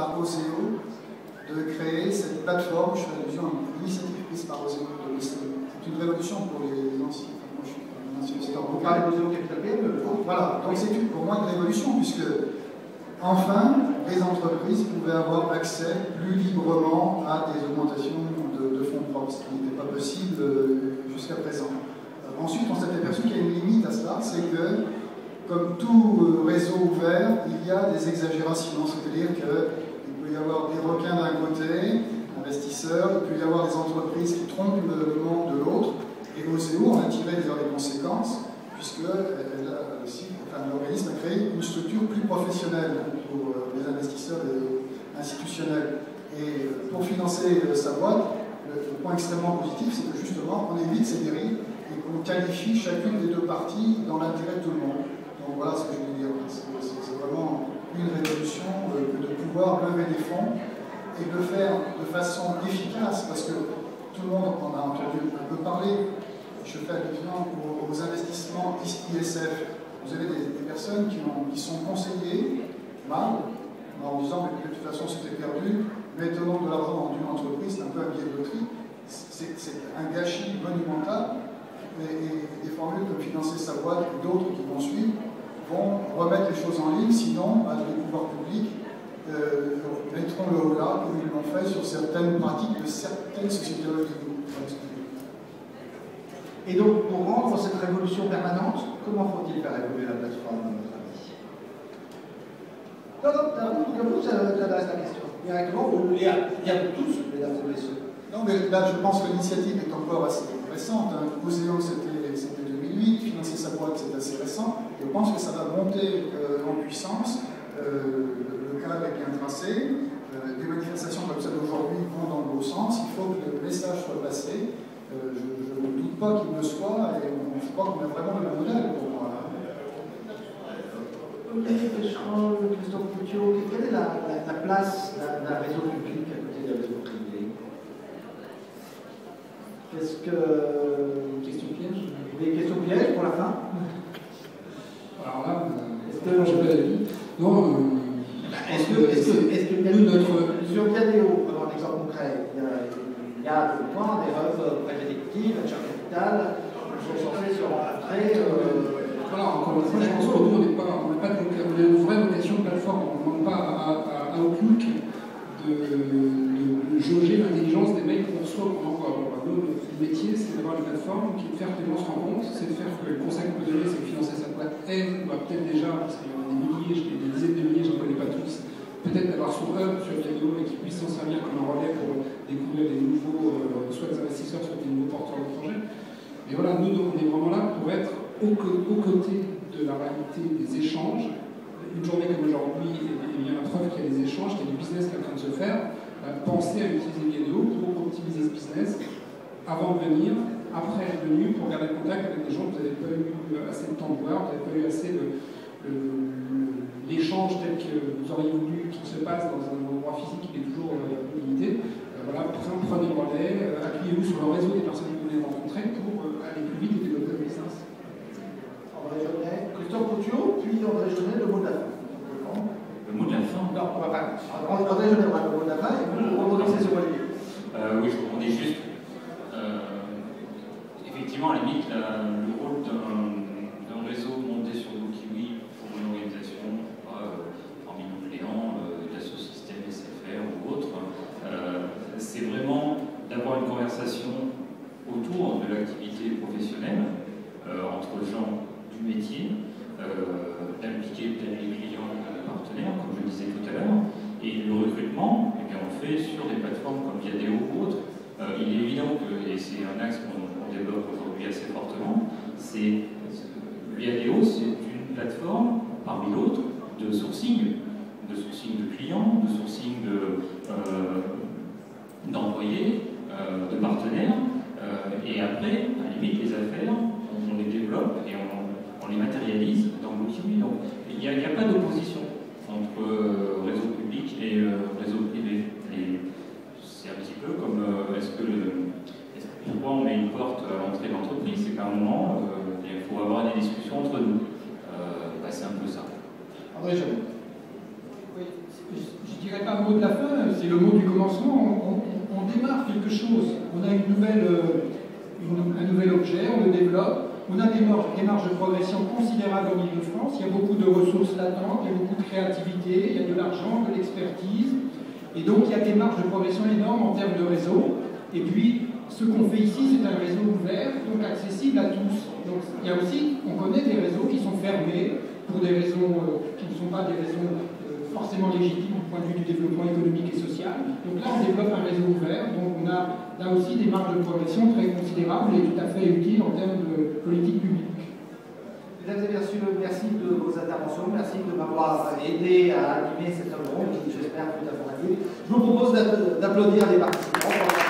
par Oseo de créer cette plateforme. Je fais allusion à l'initiative prise par Oseo de l'OCDE. C'est une révolution pour les anciens. Moi, je suis un ancien historien. Vous parlez d'Oseo Capital PME. Voilà, donc c'est pour moi une révolution, puisque enfin, les entreprises pouvaient avoir accès plus librement à des augmentations de fonds propres, ce qui n'était pas possible jusqu'à présent. Ensuite, on s'est aperçu qu'il y a une limite à cela, c'est que, comme tout réseau ouvert, il y a des exagérations, c'est-à-dire qu'il peut y avoir des requins d'un côté, investisseurs, il peut y avoir des entreprises qui trompent le monde de l'autre, et Oseo en a tiré d'ailleurs les conséquences, puisque l'organisme a créé une structure plus professionnelle pour les investisseurs institutionnels. Et pour financer sa boîte, le point extrêmement positif, c'est que justement, on évite ces dérives et qu'on qualifie chacune des deux parties dans l'intérêt de tout le monde. Donc voilà ce que je voulais dire. C'est vraiment une révolution que de pouvoir lever des fonds et de le faire de façon efficace, parce que tout le monde en a entendu un peu parler. Je fais allusion aux investissements ISF. Vous avez des personnes qui sont conseillées mal, en disant que de toute façon c'était perdu, mettons de l'argent dans une entreprise, c'est un peu un billet de loterie. C'est un gâchis monumental. Et des formules comme financer sa boîte et d'autres qui vont suivre vont remettre les choses en ligne, sinon les pouvoirs publics mettront le haut là, comme ils l'ont fait sur certaines pratiques de certaines sociétés de. Et donc, pour rendre cette révolution permanente, comment faut-il faire évoluer la plateforme, à votre avis? Non, vous adresse la question. Directement, il y a tous, mesdames et messieurs. Non, mais là, je pense que l'initiative est encore assez récente. Oseo, c'était 2008, financer sa boîte, c'est assez récent. Je pense que ça va monter en puissance. Le cadre est bien tracé. Des manifestations comme celle d'aujourd'hui vont dans le bon sens. Il faut que le message soit passé. Je ne doute pas qu'il le soit, et je crois qu'on a vraiment le modèle pour moi. Olivier Pécheron, Christophe Couture, quelle est la place d'un réseau public à côté d'un réseau privé? Qu'est-ce que. Question piège? Des questions pièges pour la fin? Alors là, est-ce que j'ai pas d'avis. Non, est-ce que notre. Sur Viadeo, alors un exemple concret, il y a des points, des hubs pré-détectives, venture capital, qui sont censés se rencontrer. Voilà, encore une fois, je pense que nous, on a une vraie vocation de plateforme. On ne demande pas à Outlook de jauger l'intelligence des mails qu'on reçoit ou qu'on envoie. Nous, notre métier, c'est d'avoir une plateforme qui fait que les gens se rencontrent, c'est de faire que le conseil qu'on peut donner, c'est de financer sa boîte aide, ou peut-être déjà, parce qu'il y en a des milliers, des dizaines de milliers, je ne connais pas tous, peut-être d'avoir son hub sur Viadeo et qui puisse s'en servir comme un relais pour découvrir des nouveaux, soit des investisseurs, soit des nouveaux porteurs de projets. Mais voilà, nous, on est vraiment là pour être aux côtés de la réalité des échanges. Une journée comme aujourd'hui, il y a la preuve qu'il y a des échanges, qu'il y a du business qui est en train de se faire. Pensez à utiliser Viadeo pour optimiser ce business avant de venir, après être venu, pour garder le contact avec des gens que vous n'avez pas eu assez de temps de voir, vous n'avez pas eu assez l'échange tel que vous auriez voulu qu'il se passe dans un endroit physique qui est toujours limité. Voilà, prenez le relais, appuyez-vous sur le réseau des personnes que vous voulez rencontrer pour aller plus vite et développer le business. André Jeunet, Christophe Couture, puis André Jeunet, le mot de la fin. Le mot de la fin? Non, André Jeunet aura le mot de la fin et vous rebondissez sur Olivier. Oui, je rebondis juste. Effectivement, à la limite, le rôle d'un réseau monté sur Wikiwi pour une organisation parmi nos clients, d'Assosystème, SFR ou autre, c'est vraiment d'avoir une conversation autour de l'activité professionnelle entre gens du métier, d'impliquer les clients et les partenaires, comme je le disais tout à l'heure. Et le recrutement, eh bien, on le fait sur des plateformes comme Viadeo ou autres. Il est évident que, et c'est un axe qu'on développe aujourd'hui assez fortement, Viadeo, c'est une plateforme parmi d'autres de sourcing de clients, de sourcing d'employés, de partenaires, et après, à la limite, les affaires, on les développe et on les matérialise dans Wikiwi. Donc, il n'y a pas d'opposition entre réseau public et réseau privé. Et c'est un petit peu comme pourquoi on met une porte à l'entrée de l'entreprise, c'est qu'à un moment, il faut avoir des discussions entre nous. C'est un peu ça. André Jeunet. Oui, je ne dirais pas mot mot de la fin, c'est le mot du commencement. On démarre quelque chose. On a un nouvel objet, on le développe. On a des marges de progression considérables en Ile-de-France. Il y a beaucoup de ressources latentes, il y a beaucoup de créativité, il y a de l'argent, de l'expertise. Et donc, il y a des marges de progression énormes en termes de réseau. Et puis, ce qu'on fait ici, c'est un réseau ouvert, donc accessible à tous. Donc, il y a aussi, on connaît des réseaux qui sont fermés pour des raisons qui ne sont pas des raisons forcément légitimes du point de vue du développement économique et social. Donc là, on développe un réseau ouvert, donc on a là aussi des marges de progression très considérables et tout à fait utiles en termes de politique publique. Mesdames et messieurs, merci de vos interventions, merci de m'avoir aidé à animer cette ronde qui, j'espère, fut informative. Je vous propose d'applaudir les participants.